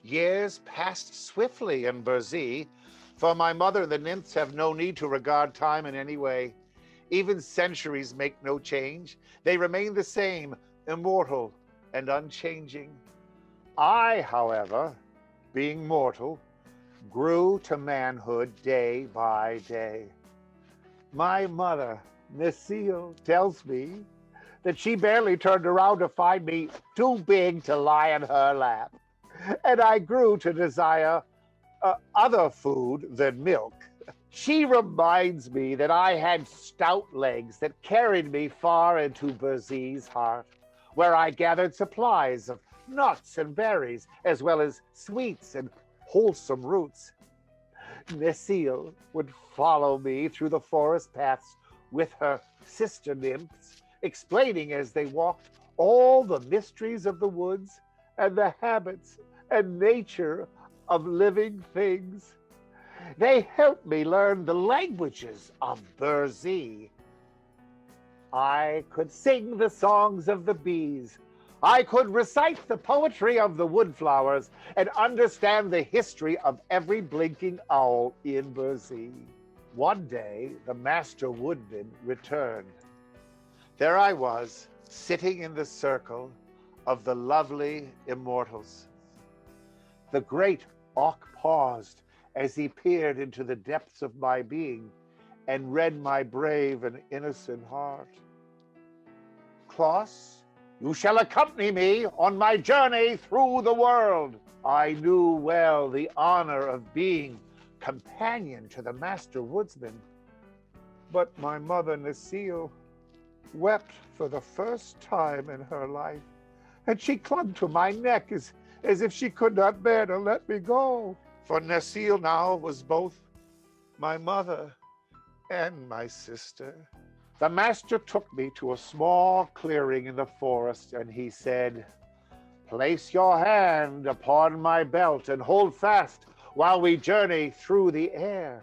Years passed swiftly in Burzee, for my mother and the nymphs have no need to regard time in any way. Even centuries make no change. They remain the same, immortal and unchanging. I, however, being mortal, grew to manhood day by day. My mother, Necile, tells me that she barely turned around to find me too big to lie in her lap. And I grew to desire other food than milk. She reminds me that I had stout legs that carried me far into Burzee's heart, where I gathered supplies of nuts and berries, as well as sweets and wholesome roots. Necile would follow me through the forest paths with her sister nymphs, explaining as they walked all the mysteries of the woods and the habits and nature of living things. They helped me learn the languages of Burzee. I could sing the songs of the bees. I could recite the poetry of the woodflowers and understand the history of every blinking owl in Burzee. One day, the master woodman returned. There I was, sitting in the circle of the lovely immortals. The great auk paused as he peered into the depths of my being and read my brave and innocent heart. Claus, you shall accompany me on my journey through the world. I knew well the honor of being companion to the master woodsman. But my mother, Necile, wept for the first time in her life, and she clung to my neck as if she could not bear to let me go. For Necile now was both my mother and my sister. The master took me to a small clearing in the forest, and he said, "Place your hand upon my belt and hold fast while we journey through the air."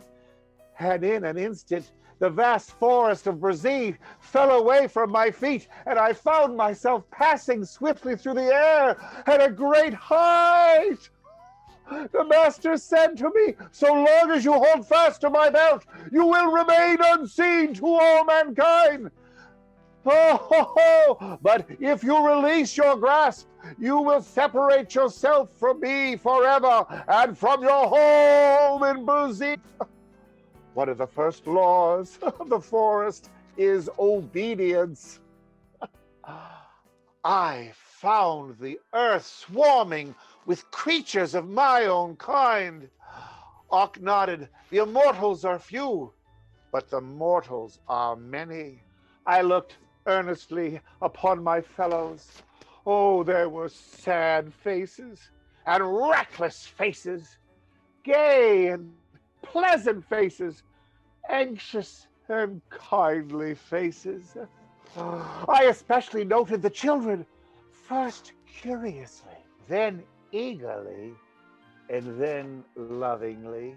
And in an instant, the vast forest of Burzee fell away from my feet, and I found myself passing swiftly through the air at a great height. The master said to me, "So long as you hold fast to my belt, you will remain unseen to all mankind. But if you release your grasp, you will separate yourself from me forever and from your home in Burzee." One of the first laws of the forest is obedience. I found the earth swarming with creatures of my own kind. Auk nodded. "The immortals are few, but the mortals are many." I looked earnestly upon my fellows. Oh, there were sad faces and reckless faces, gay and pleasant faces, anxious and kindly faces. I especially noted the children, first curiously, then eagerly, and then lovingly.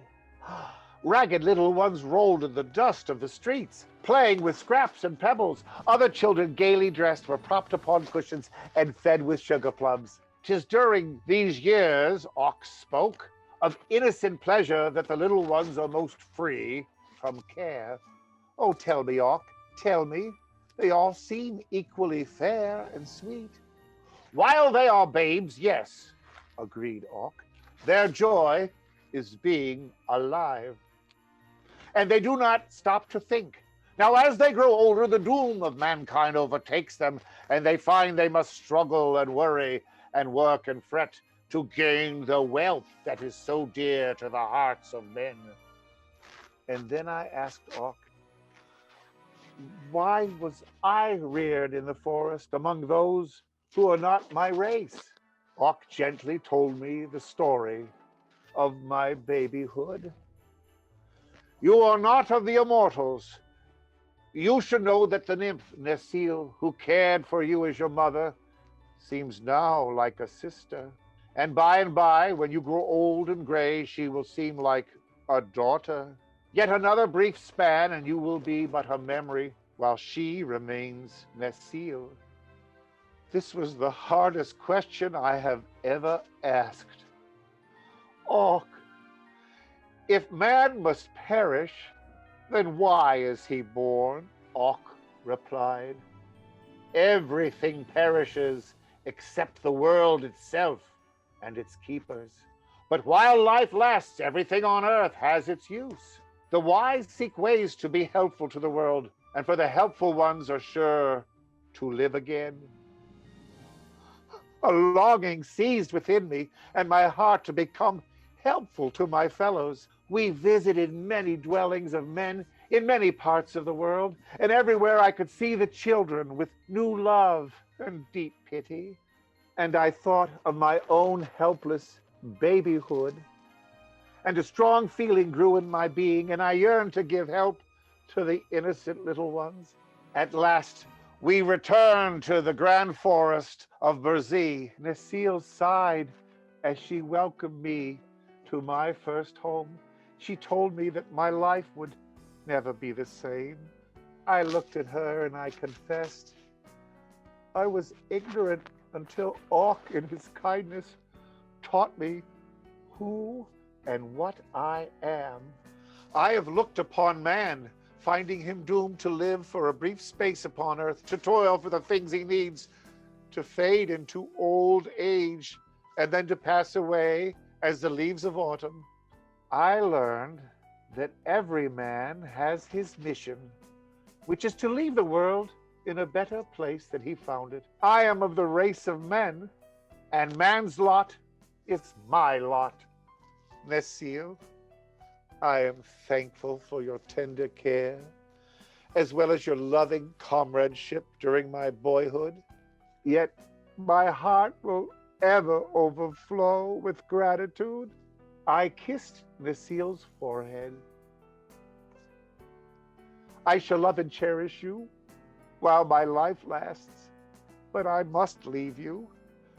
Ragged little ones rolled in the dust of the streets, playing with scraps and pebbles. Other children, gaily dressed, were propped upon cushions and fed with sugar plums. 'Tis during these years, Auk spoke, of innocent pleasure that the little ones are most free from care. Oh, tell me, Auk, tell me, they all seem equally fair and sweet. While they are babes, yes, agreed Auk. Their joy is being alive. And they do not stop to think. Now, as they grow older, the doom of mankind overtakes them, and they find they must struggle and worry and work and fret to gain the wealth that is so dear to the hearts of men. And then I asked Auk, why was I reared in the forest among those who are not my race? Auk gently told me the story of my babyhood. You are not of the immortals. You should know that the nymph Necile, who cared for you as your mother, seems now like a sister. And by, when you grow old and gray, she will seem like a daughter. Yet another brief span, and you will be but a memory, while she remains Necile. This was the hardest question I have ever asked. Och, if man must perish, then why is he born? Och replied. Everything perishes except the world itself and its keepers. But while life lasts, everything on earth has its use. The wise seek ways to be helpful to the world, and for the helpful ones are sure to live again. A longing seized within me, and my heart to become helpful to my fellows. We visited many dwellings of men in many parts of the world, and everywhere I could see the children with new love and deep pity. And I thought of my own helpless babyhood, and a strong feeling grew in my being, and I yearned to give help to the innocent little ones. At last, we returned to the grand forest of Berzee. Necile sighed as she welcomed me to my first home. She told me that my life would never be the same. I looked at her and I confessed I was ignorant until Och, in his kindness, taught me who and what I am. I have looked upon man, finding him doomed to live for a brief space upon earth, to toil for the things he needs, to fade into old age, and then to pass away as the leaves of autumn. I learned that every man has his mission, which is to leave the world in a better place than he found it. I am of the race of men, and man's lot is my lot. Necile, I am thankful for your tender care, as well as your loving comradeship during my boyhood. Yet my heart will ever overflow with gratitude. I kissed Necile's forehead. I shall love and cherish you while my life lasts, but I must leave you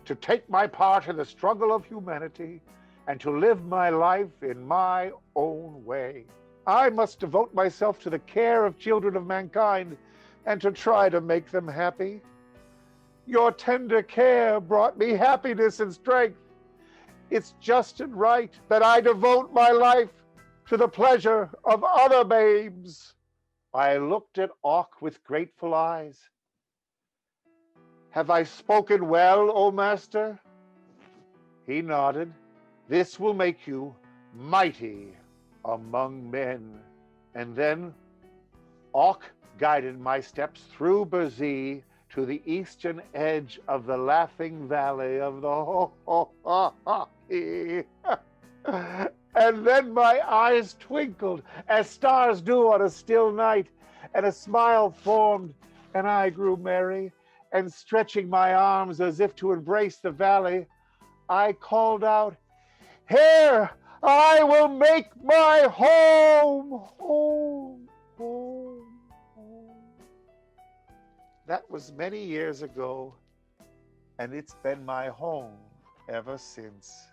to take my part in the struggle of humanity and to live my life in my own way. I must devote myself to the care of children of mankind and to try to make them happy. Your tender care brought me happiness and strength. It's just and right that I devote my life to the pleasure of other babes. I looked at Och with grateful eyes. Have I spoken well, O master? He nodded. This will make you mighty among men. And then Och guided my steps through Berzee to the eastern edge of the laughing valley of the Ho-Ho-Ha-He. And then my eyes twinkled as stars do on a still night, and a smile formed, and I grew merry, and stretching my arms as if to embrace the valley, I called out, "Here I will make my home, home, home, home." That was many years ago, and it's been my home ever since.